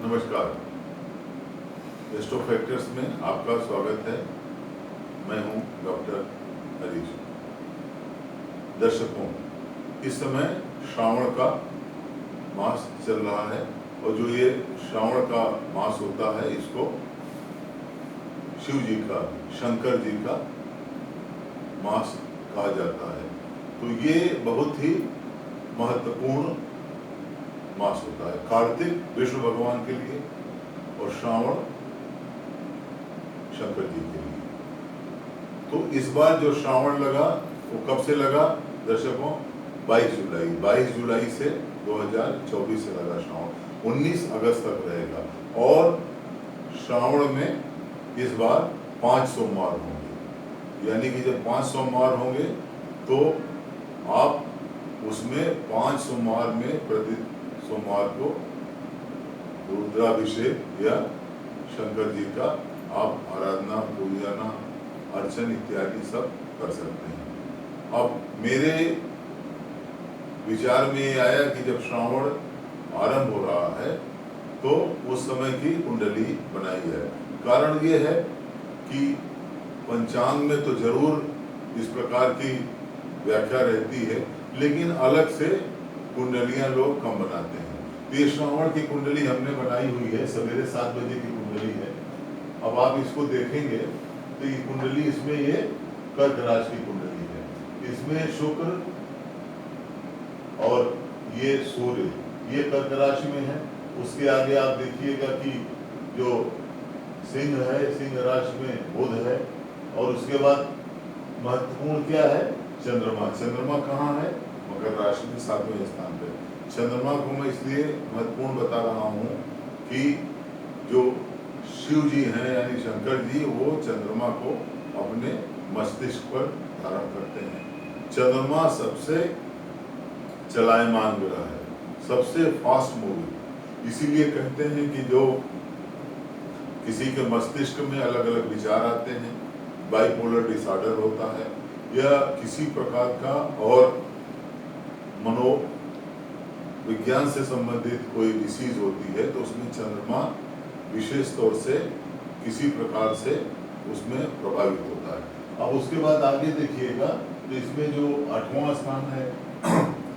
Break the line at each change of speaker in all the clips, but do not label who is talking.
नमस्कार, astro factors में आपका स्वागत है। मैं हूं डॉक्टर हरीश। दर्शकों, इस समय श्रावण का मास चल रहा है और जो ये श्रावण का मास होता है इसको शिव जी का, शंकर जी का मास कहा जाता है। तो ये बहुत ही महत्वपूर्ण मास होता है। कार्तिक विष्णु भगवान के लिए और श्रावण शंकर जी के लिए। तो इस बार जो श्रावण लगा वो कब से लगा दर्शकों? 22 जुलाई से 2024 से लगा श्रावण। 19 अगस्त तक रहेगा और श्रावण में इस बार 5 सोमवार होंगे। यानी कि जब 5 सोमवार होंगे तो आप उसमें 5 सोमवार में प्रति सोमवार को रुद्राभिषेक या शंकर जी का आप आराधना, पूजना, अर्चन इत्यादि सब कर सकते हैं। अब मेरे विचार में ये आया कि जब श्रावण आरंभ हो रहा है तो उस समय की कुंडली बनाई जाए। कारण ये है कि पंचांग में तो जरूर इस प्रकार की व्याख्या रहती है, लेकिन अलग से कुंडलियां लोग कम बनाते हैं। तो ये श्रावण की कुंडली हमने बनाई हुई है, सवेरे 7 बजे की कुंडली है। अब आप इसको देखेंगे तो ये कुंडली, इसमें ये कर्क राशि की कुंडली है। इसमें शुक्र और ये सूर्य ये कर्क राशि में है। उसके आगे आप देखिएगा कि जो सिंह है, सिंह राशि में बुध है। और उसके बाद महत्वपूर्ण क्या है? चंद्रमा। चंद्रमा कहाँ है? मकर राशि में 7वें स्थान पे। चंद्रमा को मैं इसलिए महत्वपूर्ण बता रहा हूँ कि जो शिव जी हैं यानी शंकर जी, वो चंद्रमा को अपने मस्तिष्क पर धारण करते हैं। चंद्रमा सबसे चलायमान ग्रह है, सबसे फास्ट मूविंग। इसीलिए कहते हैं कि जो किसी के मस्तिष्क में अलग अलग विचार आते हैं, बाइपोलर डिसऑर्डर होता है या किसी प्रकार का और मनोविज्ञान से संबंधित कोई डिसीज होती है, तो उसमें चंद्रमा विशेष तौर से किसी प्रकार से उसमें प्रभावित होता है। अब उसके बाद आगे देखिएगा तो इसमें जो 8वां स्थान है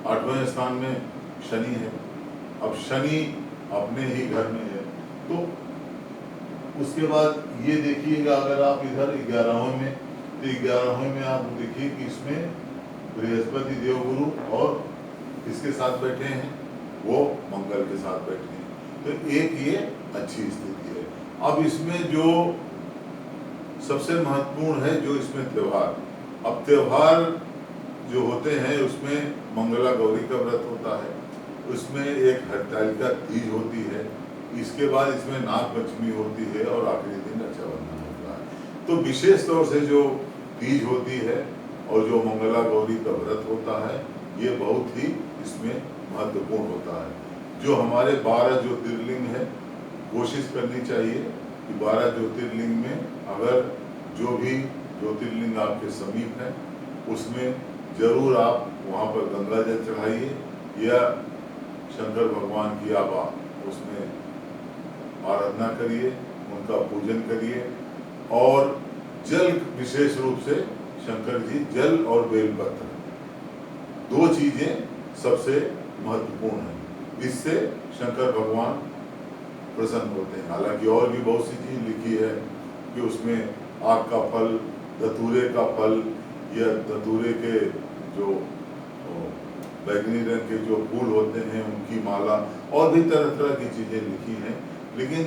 8वें स्थान में शनि है। अब शनि अपने ही घर में है। तो उसके बाद ये देखिएगा, अगर आप इधर 11वें में, तो 11वें में आप देखिए कि इसमें बृहस्पति देवगुरु और इसके साथ बैठे हैं, वो मंगल के साथ बैठे हैं। तो एक ये अच्छी स्थिति है। अब इसमें जो सबसे महत्वपूर्ण है, जो इसमें त्योहार, अब त्योहार जो होते हैं उसमें मंगला गौरी का व्रत होता है, उसमें एक हरतालिका तीज होती है, इसके बाद इसमें नाग पंचमी होती है और आखिरी दिन रक्षाबंधन होता है। तो विशेष तौर से जो तीज होती है और जो मंगला गौरी का व्रत होता है, ये बहुत ही इसमें महत्वपूर्ण होता है। जो हमारे 12 ज्योतिर्लिंग है, कोशिश करनी चाहिए कि 12 ज्योतिर्लिंग में अगर जो भी ज्योतिर्लिंग आपके समीप है उसमें जरूर आप वहाँ पर गंगा जल चढ़ाइए या शंकर भगवान की आप उसमें आराधना करिए, उनका पूजन करिए। और जल, विशेष रूप से शंकर जी, जल और बेलपत्र, 2 चीजें सबसे महत्वपूर्ण हैं। इससे शंकर भगवान प्रसन्न होते हैं। हालांकि और भी बहुत सी चीज लिखी है कि उसमें आग का फल, धतूरे का फल या धतूरे के जो बैगनी रंग के जो फूल होते हैं उनकी माला, और भी तरह तरह की चीजें लिखी हैं। लेकिन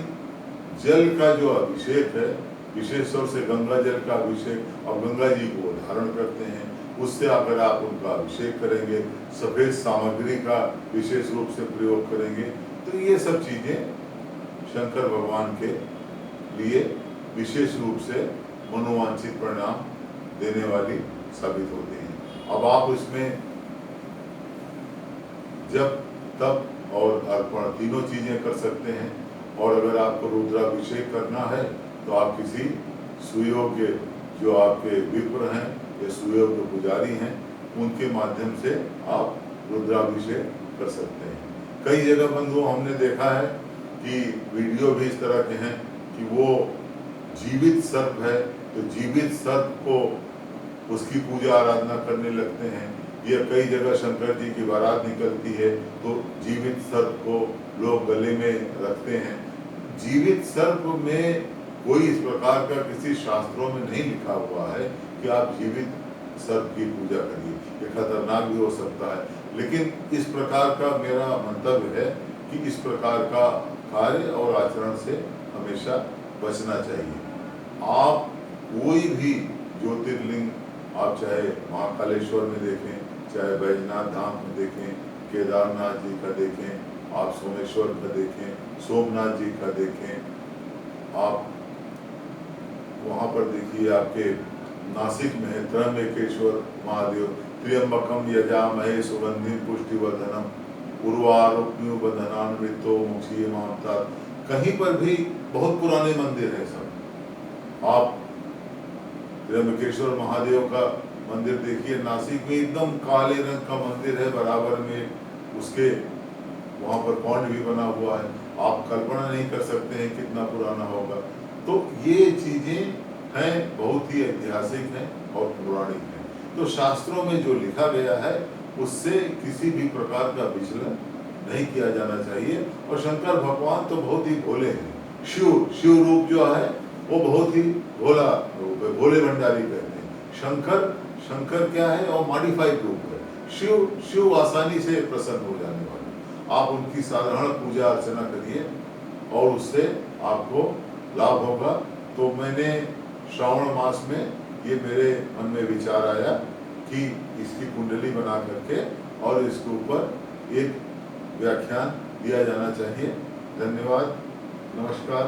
जल का जो अभिषेक है, विशेष तौर से गंगा जल का अभिषेक, और गंगा जी को धारण करते हैं, उससे अगर आप उनका अभिषेक करेंगे, सफेद सामग्री का विशेष रूप से प्रयोग करेंगे, तो ये सब चीजें शंकर भगवान के लिए विशेष रूप से मनोवांछित परिणाम देने वाली साबित होती हैं। अब आप इसमें जब, तप और अर्पण तीनों चीजें कर सकते हैं। और अगर आपको रुद्राभिषेक करना है तो आप किसी सुयोग्य, जो आपके विप्र हैं या सुयोग्य पुजारी हैं, उनके माध्यम से आप रुद्राभिषेक कर सकते हैं। कई जगह बंधुओं हमने देखा है कि वीडियो भी इस तरह के हैं कि वो जीवित सर्प है तो जीवित सर्प को उसकी पूजा आराधना करने लगते हैं, या कई जगह शंकर जी की बारात निकलती है तो जीवित सर्प को लोग गले में रखते हैं। जीवित सर्प में कोई इस प्रकार का किसी शास्त्रों में नहीं लिखा हुआ है कि आप जीवित सर्प की पूजा करिए, ये खतरनाक भी हो सकता है। लेकिन इस प्रकार का मेरा मंतव्य है कि इस प्रकार का कार्य और आचरण से हमेशा बचना चाहिए। आप कोई भी ज्योतिर्लिंग, आप चाहे महाकालेश्वर में देखें, चाहे बैजनाथ धाम में देखें, केदारनाथ जी का देखें, आप सोमेश्वर का देखें, सोमनाथ जी का देखें, आप वहाँ पर देखिए आपके नासिक में है त्र्यंबकेश्वर महादेव, त्र्यंबकम यजामहे सुगंधिम पुष्टिवर्धनम उर्वारुक्मिबंधनान्वितो मुक्षीयमामता। कहीं पर भी बहुत पुराने मंदिर है सब। आप त्र्यंबकेश्वर महादेव का मंदिर देखिए, नासिक में एकदम काले रंग का मंदिर है, बराबर में उसके वहाँ पर पॉन्ड भी बना हुआ है। आप कल्पना नहीं कर सकते हैं कितना पुराना होगा। तो ये चीजें हैं, बहुत ही ऐतिहासिक हैं और पौराणिक हैं। तो शास्त्रों में जो लिखा गया है उससे किसी भी प्रकार का विचलन नहीं किया जाना चाहिए। और शंकर भगवान तो बहुत ही भोले हैं। शिव रूप जो है वो बहुत ही भोला रूप है, भोले भंडारी कहते हैं। शंकर क्या है, और मॉडिफाइड रूप है। शिव आसानी से प्रसन्न हो जाने वाले। आप उनकी साधारण पूजा अर्चना करिए और उससे आपको लाभ होगा। तो मैंने श्रावण मास में ये मेरे मन में विचार आया कि इसकी कुंडली बना करके और इसके ऊपर एक व्याख्यान दिया जाना चाहिए। धन्यवाद, नमस्कार।